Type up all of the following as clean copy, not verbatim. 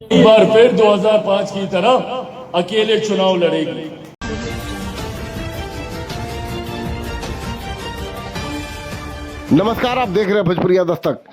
एक बार फिर 2005 की तरह अकेले चुनाव लड़ेगी। नमस्कार, आप देख रहे हैं भोजपुरिया दस्तक।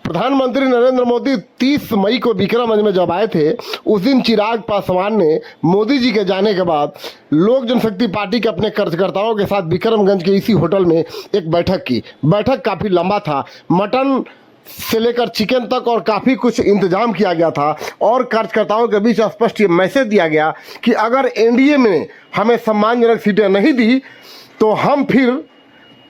प्रधानमंत्री नरेंद्र मोदी 30 मई को विक्रमगंज में जब आए थे, उस दिन चिराग पासवान ने मोदी जी के जाने के बाद लोक जनशक्ति पार्टी के अपने कार्यकर्ताओं के साथ विक्रमगंज के इसी होटल में एक बैठक की। बैठक काफ़ी लंबा था, मटन से लेकर चिकन तक और काफ़ी कुछ इंतजाम किया गया था और कार्यकर्ताओं के बीच स्पष्ट ये मैसेज दिया गया कि अगर एनडीए में हमें सम्मानजनक सीटें नहीं दी तो हम फिर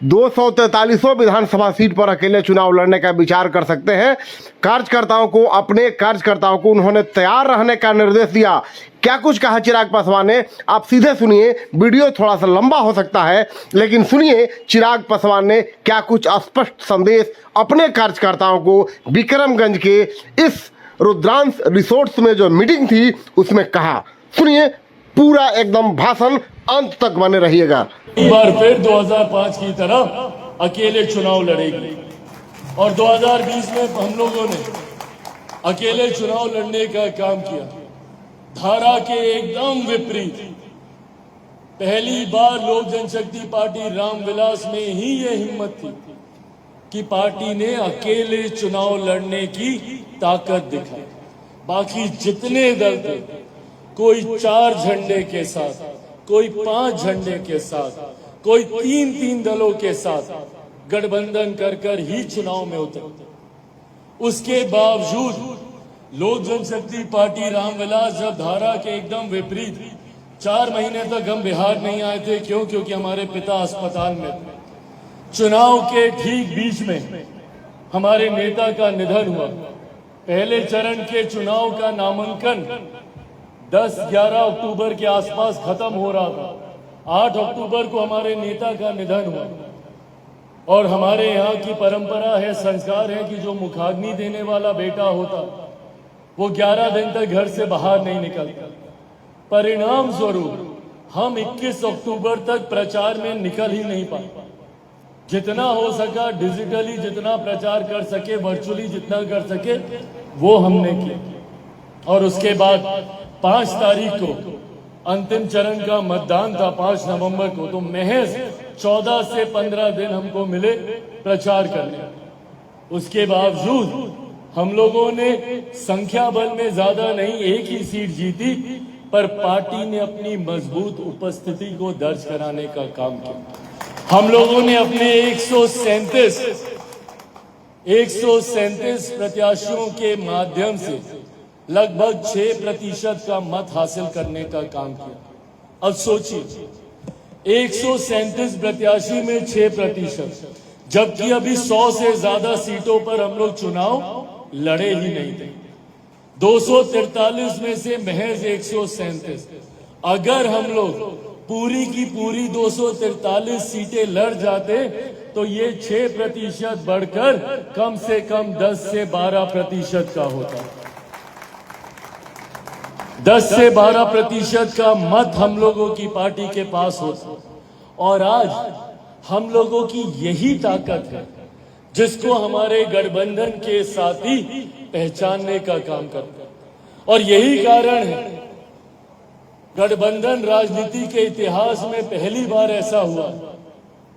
243 विधानसभा सीट पर अकेले चुनाव लड़ने का विचार कर सकते हैं। अपने कार्यकर्ताओं को उन्होंने तैयार रहने का निर्देश दिया। क्या कुछ कहा चिराग पासवान ने, आप सीधे सुनिए। वीडियो थोड़ा सा लंबा हो सकता है, लेकिन सुनिए चिराग पासवान ने क्या कुछ स्पष्ट संदेश अपने कार्यकर्ताओं को विक्रमगंज के इस रुद्रांश रिसोर्ट्स में जो मीटिंग थी उसमें कहा। सुनिए पूरा एकदम भाषण, अंत तक बने रहिएगा। एक बार फिर 2005 की तरह अकेले चुनाव लड़ेगी और 2020 में हम लोगों ने अकेले चुनाव लड़ने का काम किया। धारा के एकदम विपरीत पहली बार लोक जनशक्ति पार्टी रामविलास में ही ये हिम्मत थी कि पार्टी ने अकेले चुनाव लड़ने की ताकत दिखाई। बाकी जितने दल थे, कोई 4 झंडे के साथ, कोई 5 झंडे के साथ, कोई 3 दलों के साथ गठबंधन कर ही चुनाव में उतरे। उसके बावजूद लोक जनशक्ति पार्टी रामविलास जब धारा के एकदम विपरीत 4 महीने तक हम बिहार नहीं आए थे। क्योंकि हमारे पिता अस्पताल में थे। चुनाव के ठीक बीच में हमारे नेता का निधन हुआ। पहले चरण के चुनाव का नामांकन 10-11 अक्टूबर के आसपास खत्म हो रहा था। 8 अक्टूबर को हमारे नेता का निधन हुआ और हमारे यहाँ की परंपरा है, संस्कार है कि जो मुखाग्नि देने वाला बेटा होता वो 11 दिन तक घर से बाहर नहीं निकलता। परिणाम स्वरूप हम 21 अक्टूबर तक प्रचार में निकल ही नहीं पाए। जितना हो सका डिजिटली जितना प्रचार कर सके, वर्चुअली जितना कर सके वो हमने किया। और उसके बाद 5 तारीख को अंतिम चरण का मतदान था, 5 नवंबर को। तो महज 14 से 15 दिन हमको मिले प्रचार करने। उसके बावजूद हम लोगों ने संख्या बल में ज्यादा नहीं, एक ही सीट जीती, पर पार्टी ने अपनी मजबूत उपस्थिति को दर्ज कराने का काम किया। हम लोगों ने अपने 137 प्रत्याशियों के माध्यम से लगभग 6% का मत हासिल करने का काम किया। अब सोचिए 137 प्रत्याशी में 6%, जबकि अभी 100 से ज्यादा सीटों पर हम लोग चुनाव लड़े ही नहीं थे। 243 में से महज 137। अगर हम लोग पूरी की पूरी 243 सीटें लड़ जाते तो ये 6% बढ़कर कम से कम 10 से 12% का होता। 10 से 12% का मत हम लोगों की पार्टी के पास होता। और आज हम लोगों की यही ताकत है जिसको हमारे गठबंधन के साथी पहचानने का काम करता है। और यही कारण है गठबंधन राजनीति के इतिहास में पहली बार ऐसा हुआ।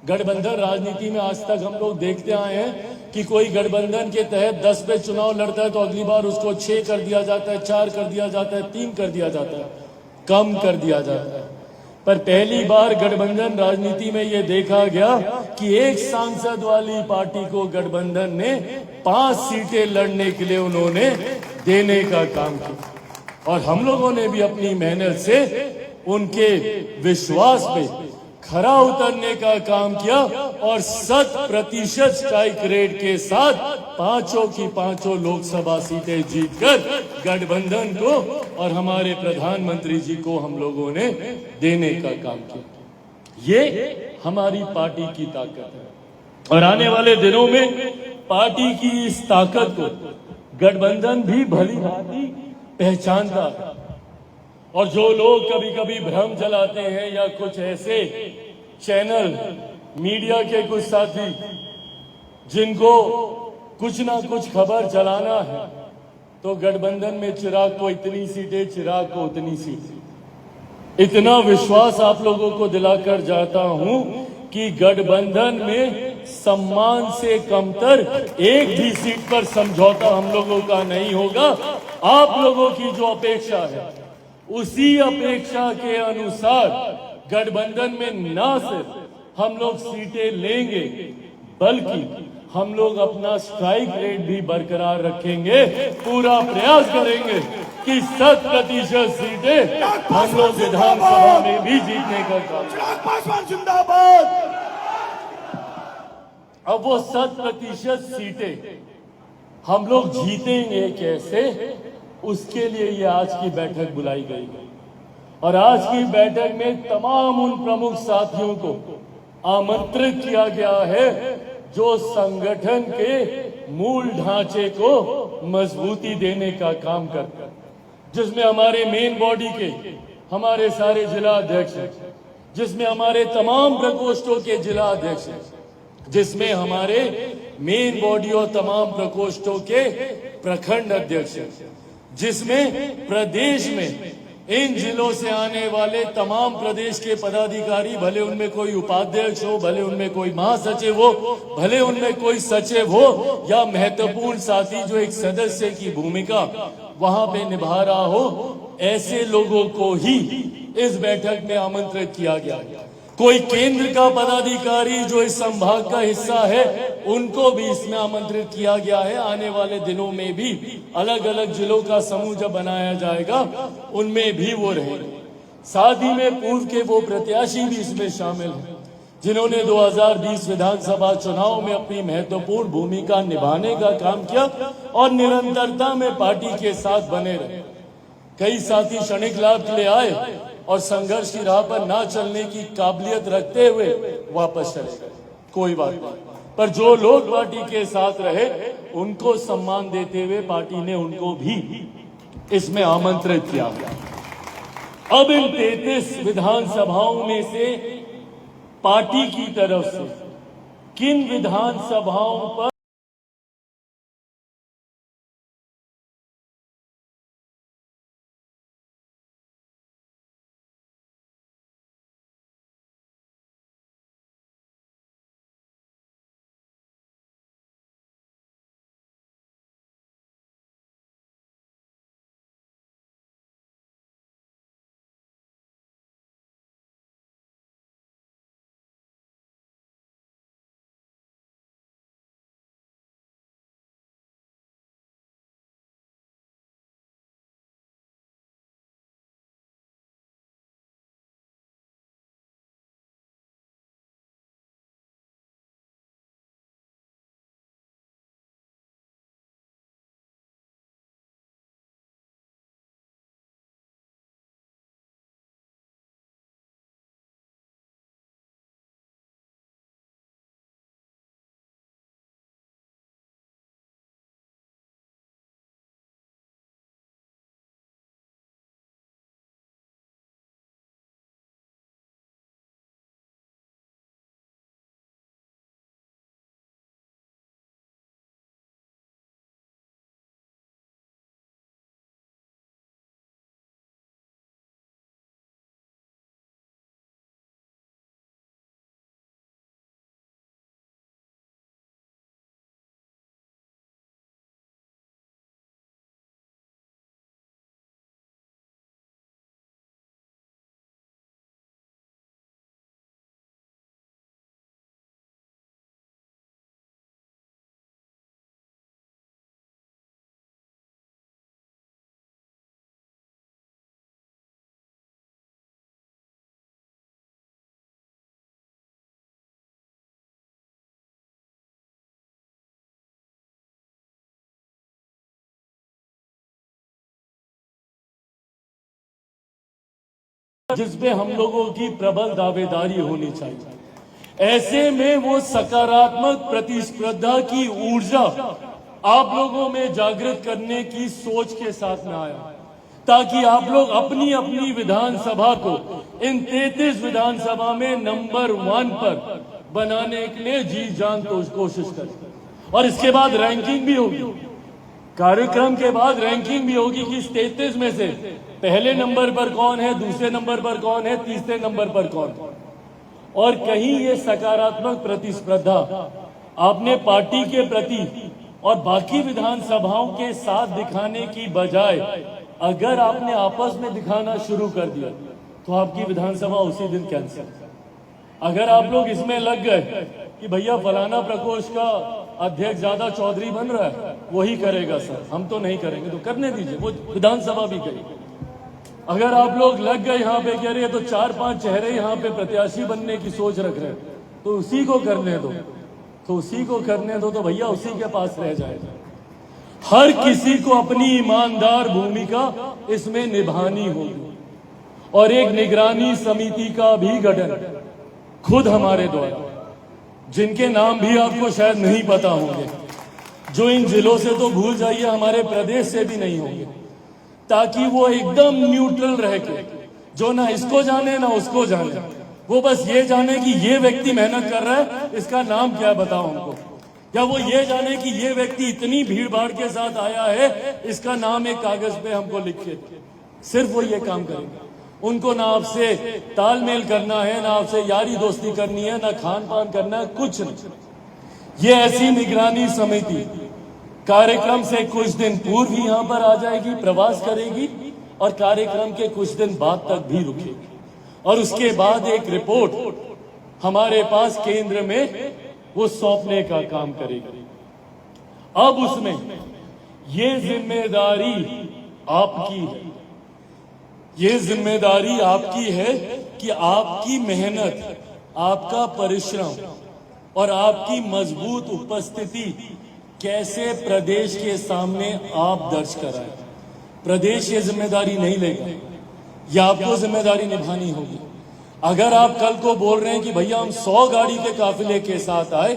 गठबंधन राजनीति में आज तक हम लोग देखते आए हैं कि कोई गठबंधन के तहत 10 पे चुनाव लड़ता है तो अगली बार उसको 6 कर दिया जाता है, 4 कर दिया जाता है, 3 कर दिया जाता है, कम कर दिया जाता है। पर पहली बार गठबंधन राजनीति में यह देखा गया कि एक सांसद वाली पार्टी को गठबंधन ने 5 सीटें लड़ने के लिए उन्होंने देने का काम किया। और हम लोगों ने भी अपनी मेहनत से उनके विश्वास पे खरा उतरने का काम किया और 100% स्ट्राइक रेट के साथ 5 की 5 लोकसभा सीटें जीतकर गठबंधन को और हमारे प्रधानमंत्री जी को हम लोगों ने देने का काम किया। ये हमारी पार्टी की ताकत है और आने वाले दिनों में पार्टी की इस ताकत को गठबंधन भी भली भांति पहचानता है। और जो लोग कभी कभी भ्रम चलाते हैं या कुछ ऐसे चैनल मीडिया के कुछ साथी जिनको कुछ ना कुछ खबर चलाना है, तो गठबंधन में चिराग को इतनी सीटें, चिराग को उतनी सीटें। इतना विश्वास आप लोगों को दिलाकर जाता हूं कि गठबंधन में सम्मान से कमतर एक भी सीट पर समझौता हम लोगों का नहीं होगा। आप लोगों की जो अपेक्षा है उसी अपेक्षा के अनुसार गठबंधन में ना सिर्फ हम लोग सीटें लेंगे बल्कि हम लोग अपना स्ट्राइक रेट भी बरकरार रखेंगे। पूरा प्रयास करेंगे कि 100% सीटें हम लोग विधानसभा में भी जीतने का काम। चिराग पासवान जिंदाबाद। अब वो 100% सीटें हम लोग जीतेंगे कैसे, उसके लिए ये आज की बैठक बुलाई गई है। और आज की बैठक में तमाम उन प्रमुख साथियों को आमंत्रित किया गया है जो संगठन के मूल ढांचे को मजबूती देने का काम करते हैं, जिसमें हमारे मेन बॉडी के हमारे सारे जिला अध्यक्ष हैं, जिसमें हमारे तमाम प्रकोष्ठों के जिला अध्यक्ष हैं, जिसमें हमारे मेन बॉडी और तमाम प्रकोष्ठों के प्रखंड अध्यक्ष हैं, जिसमें प्रदेश में इन जिलों से आने वाले तमाम प्रदेश के पदाधिकारी, भले उनमें कोई उपाध्यक्ष हो, भले उनमें कोई महासचिव हो, भले उनमें कोई सचिव हो या महत्वपूर्ण साथी जो एक सदस्य की भूमिका वहां पे निभा रहा हो, ऐसे लोगों को ही इस बैठक में आमंत्रित किया गया। कोई केंद्र का पदाधिकारी जो इस संभाग का हिस्सा है उनको भी इसमें आमंत्रित किया गया है। आने वाले दिनों में भी अलग अलग जिलों का समूह जब बनाया जाएगा उनमें भी वो रहेंगे। साथ ही में पूर्व के वो प्रत्याशी भी इसमें शामिल हैं जिन्होंने 2020 विधानसभा चुनाव में अपनी महत्वपूर्ण भूमिका निभाने का काम किया और निरंतरता में पार्टी के साथ बने रहे। कई साथी क्षणिक लाभ के लिए आए और संघर्ष की राह पर ना चलने की काबिलियत रखते हुए वापस चले गए। कोई बात नहीं, पर जो लोग पार्टी के साथ रहे उनको सम्मान देते हुए पार्टी ने उनको भी इसमें आमंत्रित किया। अब इन 33 विधानसभाओं में से पार्टी की तरफ से किन विधानसभाओं पर जिसमें हम लोगों की प्रबल दावेदारी होनी चाहिए। ऐसे में वो सकारात्मक प्रतिस्पर्धा की ऊर्जा आप लोगों में जागृत करने की सोच के साथ में आया, ताकि आप लोग अपनी अपनी विधानसभा को इन 33 विधानसभा में नंबर 1 पर बनाने के लिए जी जान तो कोशिश करें। और इसके बाद रैंकिंग भी होगी। कार्यक्रम के बाद रैंकिंग भी होगी कि 33 में से पहले नंबर पर कौन है, दूसरे नंबर पर कौन है, तीसरे नंबर पर कौन है। और कहीं ये सकारात्मक प्रतिस्पर्धा आपने पार्टी के प्रति और बाकी विधानसभाओं के साथ दिखाने की बजाय अगर आपने आपस में दिखाना शुरू कर दिया तो आपकी विधानसभा उसी दिन कैंसिल। अगर आप लोग इसमें लग गए कि भैया फलाना प्रकोष्ठ का अध्यक्ष ज्यादा चौधरी बन रहा है, वही करेगा सर, हम तो नहीं करेंगे, तो करने दीजिए, वो विधानसभा भी करेगी। अगर आप लोग लग गए यहाँ पे कह रहे हैं तो 4-5 चेहरे यहाँ पे प्रत्याशी बनने की सोच रख रहे हैं, तो उसी को करने दो, तो भैया उसी के पास रह जाएगा। हर किसी को अपनी ईमानदार भूमिका इसमें निभानी होगी और एक निगरानी समिति का भी गठन खुद हमारे द्वारा, जिनके नाम भी आपको शायद नहीं पता होंगे, जो इन जिलों से तो भूल जाइए, हमारे प्रदेश से भी नहीं होंगे, ताकि वो एकदम न्यूट्रल रह के, जो ना इसको जाने ना उसको जाने, वो बस ये जाने कि ये व्यक्ति मेहनत कर रहा है, इसका नाम क्या बताओ हमको, या वो ये जाने कि ये व्यक्ति इतनी भीड़ भाड़ के साथ आया है, इसका नाम एक कागज पे हमको लिखे। सिर्फ वो ये काम करेंगे। उनको ना आपसे तालमेल करना है, ना आपसे यारी दोस्ती करनी है, ना खान पान करना है, कुछ नहीं। ये ऐसी निगरानी समिति कार्यक्रम से कुछ दिन पूर्व ही यहाँ पर आ जाएगी, प्रवास करेगी और कार्यक्रम के कुछ दिन बाद तक भी रुकेगी और उसके बाद एक रिपोर्ट हमारे पास केंद्र में वो सौंपने का काम करेगी। अब उसमें ये जिम्मेदारी आपकी है, ये जिम्मेदारी आपकी है कि आपकी मेहनत, आपका परिश्रम और आपकी मजबूत उपस्थिति कैसे प्रदेश के सामने आप दर्ज कराएं। प्रदेश ये जिम्मेदारी नहीं लेगा, ये आपको जिम्मेदारी निभानी होगी। अगर आप कल को बोल रहे हैं कि भैया हम 100 गाड़ी के काफिले के साथ आए,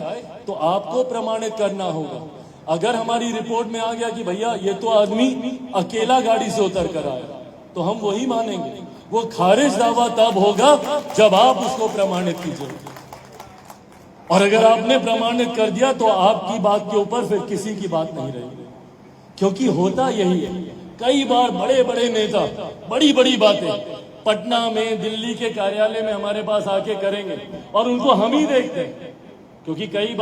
तो आपको प्रमाणित करना होगा। अगर हमारी रिपोर्ट में आ गया कि भैया ये तो आदमी अकेला गाड़ी से उतर कर आया, तो हम वही मानेंगे। वो खारिज दावा तब होगा जब आप उसको प्रमाणित कीजिए, और अगर आपने प्रमाणित कर दिया तो आपकी बात के ऊपर फिर किसी की बात नहीं रहेगी। क्योंकि होता यही है, कई बार बड़े बड़े नेता बड़ी बड़ी बातें पटना में, दिल्ली के कार्यालय में हमारे पास आके करेंगे और उनको हम ही देखते हैं, क्योंकि कई बार